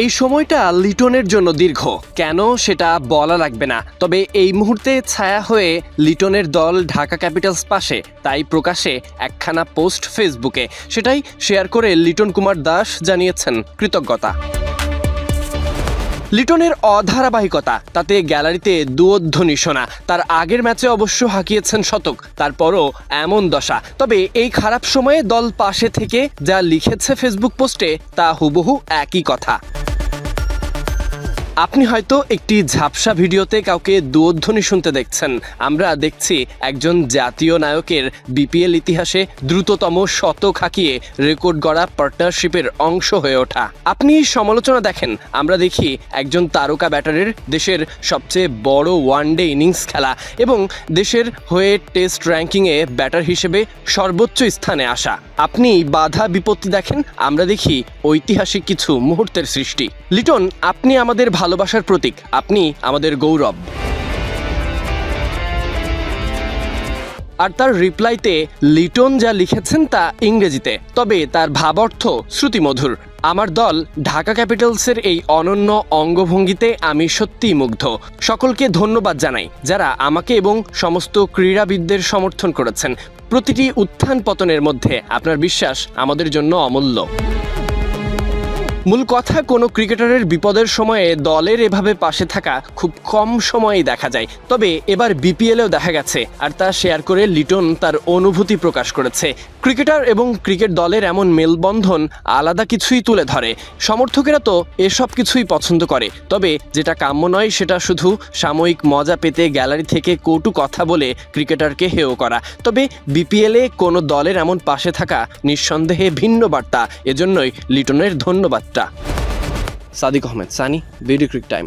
এই সময়টা লিটনের জন্য দীর্ঘ, কেন সেটা বলা লাগবে না। তবে এই মুহূর্তে ছায়া হয়ে লিটনের দল ঢাকা ক্যাপিটালস পাশে, তাই প্রকাশে একখানা পোস্ট ফেসবুকে। সেটাই শেয়ার করে লিটন কুমার দাস জানিয়েছেন কৃতজ্ঞতা। লিটনের অধারাবাহিকতা, তাতে গ্যালারিতে দুয়োধ্বনি শোনা। তার আগের ম্যাচে অবশ্য হাঁকিয়েছেন শতক, তারপরও এমন দশা। তবে এই খারাপ সময়ে দল পাশে থেকে যা লিখেছে ফেসবুক পোস্টে, তা হুবহু একই কথা। আপনি হয়তো একটি ঝাপসা ভিডিওতে কাউকে দুয়োধ্বনি শুনতে দেখছেন। আমরা দেখছি একজন জাতীয় নায়কের বিপিএল ইতিহাসে দ্রুততম শতক হাঁকিয়ে রেকর্ড গড়া পার্টনারশিপের অংশ হয়ে ওঠা। আপনি সমালোচনা দেখেন, আমরা দেখি একজন তারকা ব্যাটারের দেশের সবচেয়ে বড় ওয়ানডে ইনিংস খেলা এবং দেশের হয়ে টেস্ট র্যাঙ্কিংয়ে ব্যাটার হিসেবে সর্বোচ্চ স্থানে আসা। আপনি বাধা বিপত্তি দেখেন, আমরা দেখি ঐতিহাসিক কিছু মুহূর্তের সৃষ্টি। লিটন, আপনি আমাদের ভালোবাসার প্রতীক, আপনি আমাদের গৌরব। আর তার রিপ্লাইতে লিটন যা লিখেছেন তা ইংরেজিতে, তবে তার ভাবার্থ শ্রুতিমধুর। আমার দল ঢাকা ক্যাপিটালসের এই অনন্য অঙ্গভঙ্গিতে আমি সত্যিই মুগ্ধ। সকলকে ধন্যবাদ জানাই যারা আমাকে এবং সমস্ত ক্রীড়াবিদদের সমর্থন করেছেন। প্রতিটি উত্থান পতনের মধ্যে আপনার বিশ্বাস আমাদের জন্য অমূল্য। মূল কথা, কোনো ক্রিকেটারের বিপদের সময়ে দলের এভাবে পাশে থাকা খুব কম সময়েই দেখা যায়। তবে এবার বিপিএলেও দেখা গেছে, আর তা শেয়ার করে লিটন তার অনুভূতি প্রকাশ করেছে। ক্রিকেটার এবং ক্রিকেট দলের এমন মেলবন্ধন আলাদা কিছুই তুলে ধরে। সমর্থকেরা তো এসব কিছুই পছন্দ করে, তবে যেটা কাম্য নয় সেটা শুধু সাময়িক মজা পেতে গ্যালারি থেকে কটু কথা বলে ক্রিকেটারকে হেয় করা। তবে বিপিএলে কোনো দলের এমন পাশে থাকা নিঃসন্দেহে ভিন্ন বার্তা, এজন্যই লিটনের ধন্যবাদ। Sadiq Ahmed, Sunny, BD ক্রিক time.